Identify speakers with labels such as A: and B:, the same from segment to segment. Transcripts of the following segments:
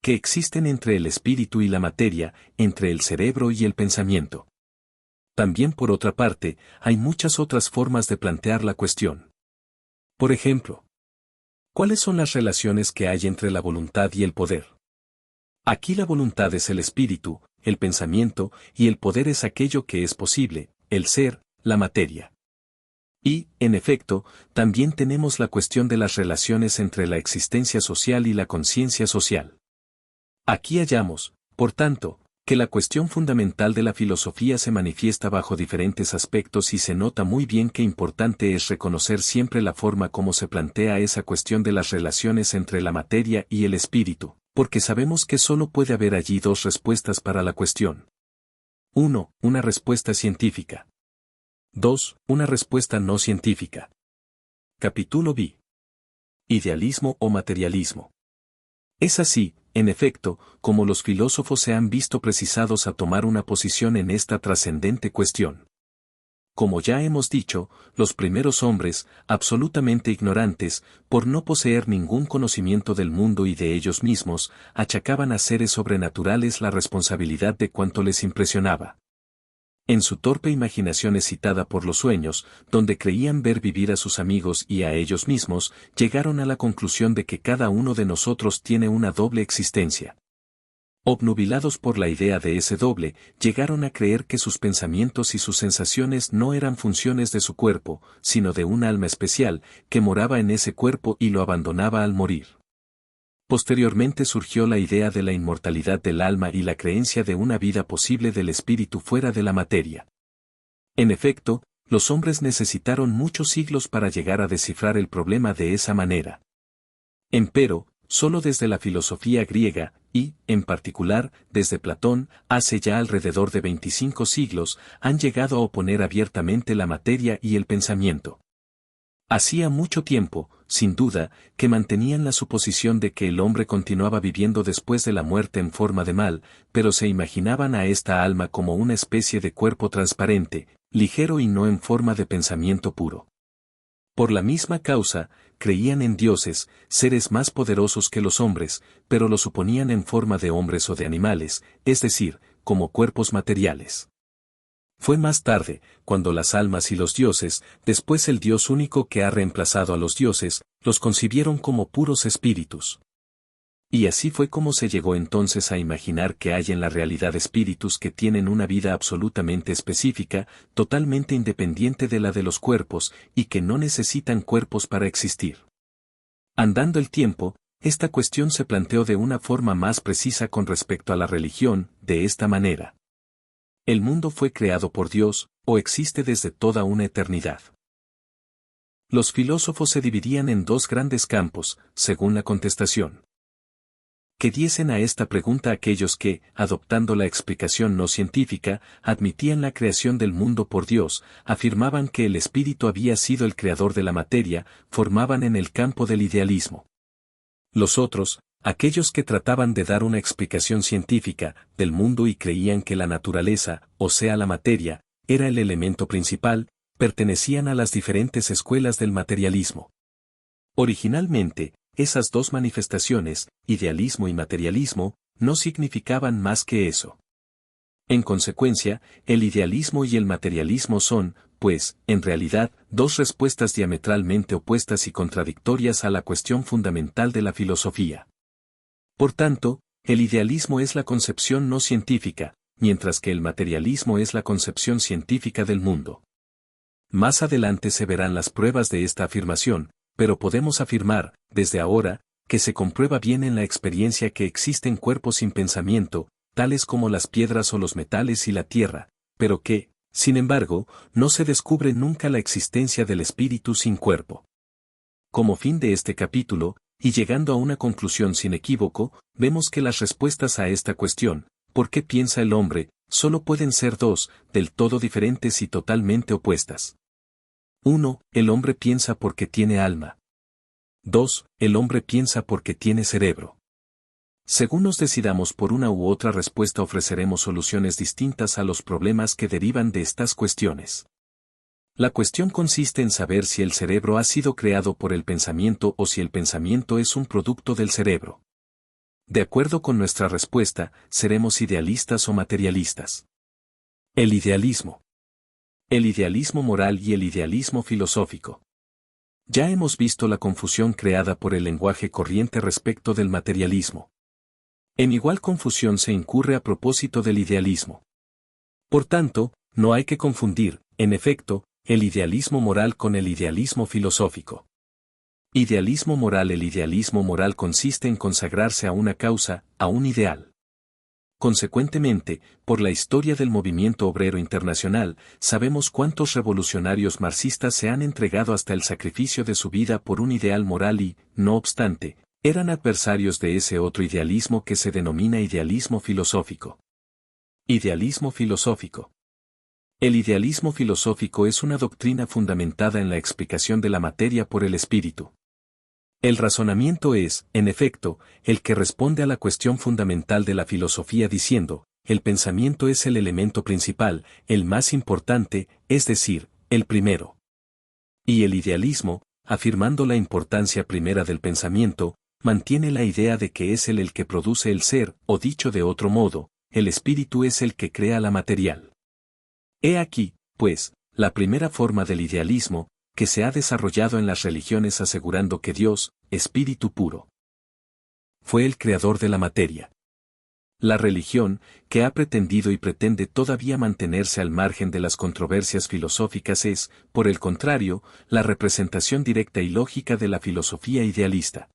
A: Que existen entre el espíritu y la materia, entre el cerebro y el pensamiento. También por otra parte, hay muchas otras formas de plantear la cuestión. Por ejemplo, ¿cuáles son las relaciones que hay entre la voluntad y el poder? Aquí la voluntad es el espíritu, el pensamiento, y el poder es aquello que es posible, el ser, la materia. Y, en efecto, también tenemos la cuestión de las relaciones entre la existencia social y la conciencia social. Aquí hallamos, por tanto, que la cuestión fundamental de la filosofía se manifiesta bajo diferentes aspectos y se nota muy bien que importante es reconocer siempre la forma como se plantea esa cuestión de las relaciones entre la materia y el espíritu, porque sabemos que solo puede haber allí dos respuestas para la cuestión. 1. Una respuesta científica. 2. Una respuesta no científica. Capítulo B. Idealismo o materialismo. Es así, en efecto, como los filósofos se han visto precisados a tomar una posición en esta trascendente cuestión. Como ya hemos dicho, los primeros hombres, absolutamente ignorantes, por no poseer ningún conocimiento del mundo y de ellos mismos, achacaban a seres sobrenaturales la responsabilidad de cuanto les impresionaba. En su torpe imaginación excitada por los sueños, donde creían ver vivir a sus amigos y a ellos mismos, llegaron a la conclusión de que cada uno de nosotros tiene una doble existencia. Obnubilados por la idea de ese doble, llegaron a creer que sus pensamientos y sus sensaciones no eran funciones de su cuerpo, sino de un alma especial, que moraba en ese cuerpo y lo abandonaba al morir. Posteriormente surgió la idea de la inmortalidad del alma y la creencia de una vida posible del espíritu fuera de la materia. En efecto, los hombres necesitaron muchos siglos para llegar a descifrar el problema de esa manera. Empero, solo desde la filosofía griega, y, en particular, desde Platón, hace ya alrededor de 25 siglos, han llegado a oponer abiertamente la materia y el pensamiento. Hacía mucho tiempo, sin duda, que mantenían la suposición de que el hombre continuaba viviendo después de la muerte en forma de mal, pero se imaginaban a esta alma como una especie de cuerpo transparente, ligero y no en forma de pensamiento puro. Por la misma causa, creían en dioses, seres más poderosos que los hombres, pero lo suponían en forma de hombres o de animales, es decir, como cuerpos materiales. Fue más tarde, cuando las almas y los dioses, después el Dios único que ha reemplazado a los dioses, los concibieron como puros espíritus. Y así fue como se llegó entonces a imaginar que hay en la realidad espíritus que tienen una vida absolutamente específica, totalmente independiente de la de los cuerpos, y que no necesitan cuerpos para existir. Andando el tiempo, esta cuestión se planteó de una forma más precisa con respecto a la religión, de esta manera. El mundo fue creado por Dios, o existe desde toda una eternidad. Los filósofos se dividían en dos grandes campos, según la contestación que diesen a esta pregunta aquellos que, adoptando la explicación no científica, admitían la creación del mundo por Dios, afirmaban que el espíritu había sido el creador de la materia, formaban en el campo del idealismo. Los otros, aquellos que trataban de dar una explicación científica del mundo y creían que la naturaleza, o sea la materia, era el elemento principal, pertenecían a las diferentes escuelas del materialismo. Originalmente, esas dos manifestaciones, idealismo y materialismo, no significaban más que eso. En consecuencia, el idealismo y el materialismo son, pues, en realidad, dos respuestas diametralmente opuestas y contradictorias a la cuestión fundamental de la filosofía. Por tanto, el idealismo es la concepción no científica, mientras que el materialismo es la concepción científica del mundo. Más adelante se verán las pruebas de esta afirmación, pero podemos afirmar, desde ahora, que se comprueba bien en la experiencia que existen cuerpos sin pensamiento, tales como las piedras o los metales y la tierra, pero que, sin embargo, no se descubre nunca la existencia del espíritu sin cuerpo. Como fin de este capítulo, y llegando a una conclusión sin equívoco, vemos que las respuestas a esta cuestión, ¿por qué piensa el hombre?, solo pueden ser dos, del todo diferentes y totalmente opuestas. 1. El hombre piensa porque tiene alma. 2. El hombre piensa porque tiene cerebro. Según nos decidamos por una u otra respuesta, ofreceremos soluciones distintas a los problemas que derivan de estas cuestiones. La cuestión consiste en saber si el cerebro ha sido creado por el pensamiento o si el pensamiento es un producto del cerebro. De acuerdo con nuestra respuesta, seremos idealistas o materialistas. El idealismo. El idealismo moral y el idealismo filosófico. Ya hemos visto la confusión creada por el lenguaje corriente respecto del materialismo. En igual confusión se incurre a propósito del idealismo. Por tanto, no hay que confundir, en efecto, el idealismo moral con el idealismo filosófico. Idealismo moral. El idealismo moral consiste en consagrarse a una causa, a un ideal. Consecuentemente, por la historia del movimiento obrero internacional, sabemos cuántos revolucionarios marxistas se han entregado hasta el sacrificio de su vida por un ideal moral y, no obstante, eran adversarios de ese otro idealismo que se denomina idealismo filosófico. Idealismo filosófico. El idealismo filosófico es una doctrina fundamentada en la explicación de la materia por el espíritu. El razonamiento es, en efecto, el que responde a la cuestión fundamental de la filosofía diciendo, el pensamiento es el elemento principal, el más importante, es decir, el primero. Y el idealismo, afirmando la importancia primera del pensamiento, mantiene la idea de que es él el que produce el ser, o dicho de otro modo, el espíritu es el que crea la material. He aquí, pues, la primera forma del idealismo, que se ha desarrollado en las religiones asegurando que Dios, espíritu puro, fue el creador de la materia. La religión, que ha pretendido y pretende todavía mantenerse al margen de las controversias filosóficas es, por el contrario, la representación directa y lógica de la filosofía idealista.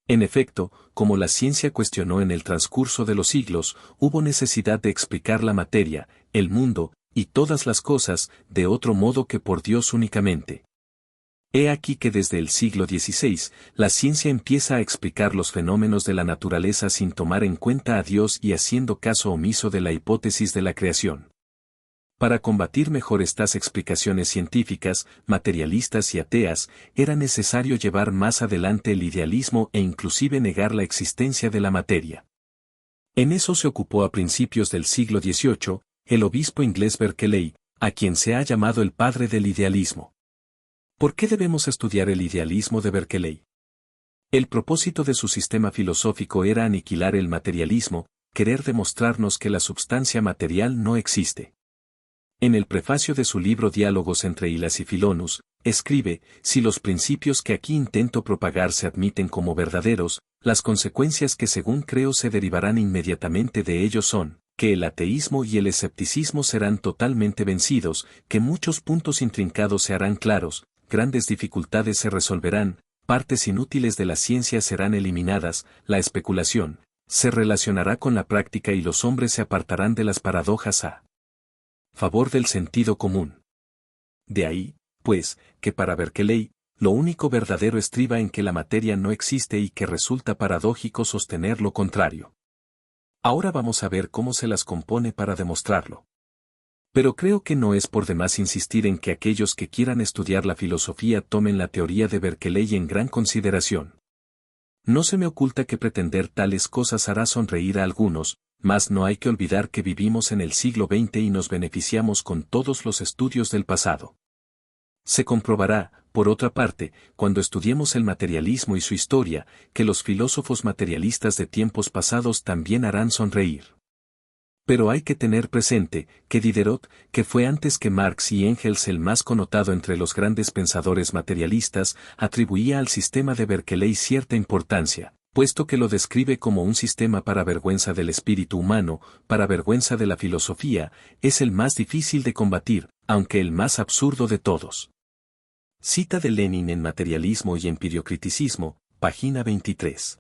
A: En efecto, como la ciencia cuestionó en el transcurso de los siglos, hubo necesidad de explicar la materia, el mundo, y todas las cosas, de otro modo que por Dios únicamente. He aquí que desde el siglo XVI, la ciencia empieza a explicar los fenómenos de la naturaleza sin tomar en cuenta a Dios y haciendo caso omiso de la hipótesis de la creación. Para combatir mejor estas explicaciones científicas, materialistas y ateas, era necesario llevar más adelante el idealismo e inclusive negar la existencia de la materia. En eso se ocupó a principios del siglo XVIII, el obispo inglés Berkeley, a quien se ha llamado el padre del idealismo. ¿Por qué debemos estudiar el idealismo de Berkeley? El propósito de su sistema filosófico era aniquilar el materialismo, querer demostrarnos que la substancia material no existe. En el prefacio de su libro Diálogos entre Hilas y Filonus, escribe, si los principios que aquí intento propagar se admiten como verdaderos, las consecuencias que según creo se derivarán inmediatamente de ellos son, que el ateísmo y el escepticismo serán totalmente vencidos, que muchos puntos intrincados se harán claros, grandes dificultades se resolverán, partes inútiles de la ciencia serán eliminadas, la especulación se relacionará con la práctica y los hombres se apartarán de las paradojas a favor del sentido común. De ahí, pues, que para Berkeley, lo único verdadero estriba en que la materia no existe y que resulta paradójico sostener lo contrario. Ahora vamos a ver cómo se las compone para demostrarlo. Pero creo que no es por demás insistir en que aquellos que quieran estudiar la filosofía tomen la teoría de Berkeley en gran consideración. No se me oculta que pretender tales cosas hará sonreír a algunos, mas no hay que olvidar que vivimos en el siglo XX y nos beneficiamos con todos los estudios del pasado. Se comprobará, por otra parte, cuando estudiemos el materialismo y su historia, que los filósofos materialistas de tiempos pasados también harán sonreír. Pero hay que tener presente, que Diderot, que fue antes que Marx y Engels el más connotado entre los grandes pensadores materialistas, atribuía al sistema de Berkeley cierta importancia, puesto que lo describe como un sistema para vergüenza del espíritu humano, para vergüenza de la filosofía, es el más difícil de combatir, aunque el más absurdo de todos. Cita de Lenin en Materialismo y Empiriocriticismo, página 23.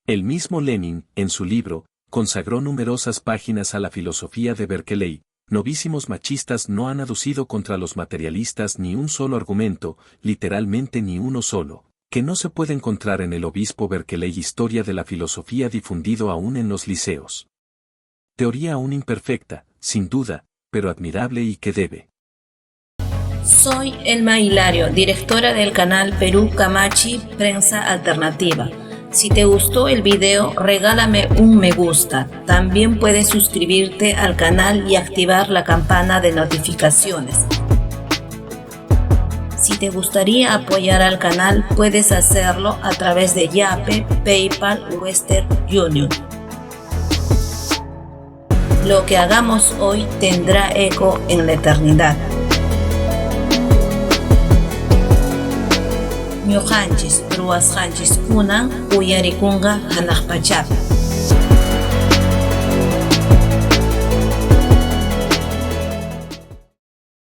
A: El mismo Lenin, en su libro, consagró numerosas páginas a la filosofía de Berkeley. Novísimos machistas no han aducido contra los materialistas ni un solo argumento, literalmente ni uno solo. que no se puede encontrar en el obispo Berkeley Historia de la filosofía difundido aún en los liceos. Teoría aún imperfecta, sin duda, pero admirable y que debe.
B: Soy Elma Hilario, directora del canal Perú Camachi Prensa Alternativa. Si te gustó el video, regálame un me gusta. También puedes suscribirte al canal y activar la campana de notificaciones. Si te gustaría apoyar al canal, puedes hacerlo a través de Yape, PayPal o Western Union. Lo que hagamos hoy tendrá eco en la eternidad. Ñuqanchis ruwasqanchis kunan uyarikunqa hanaq pachapi.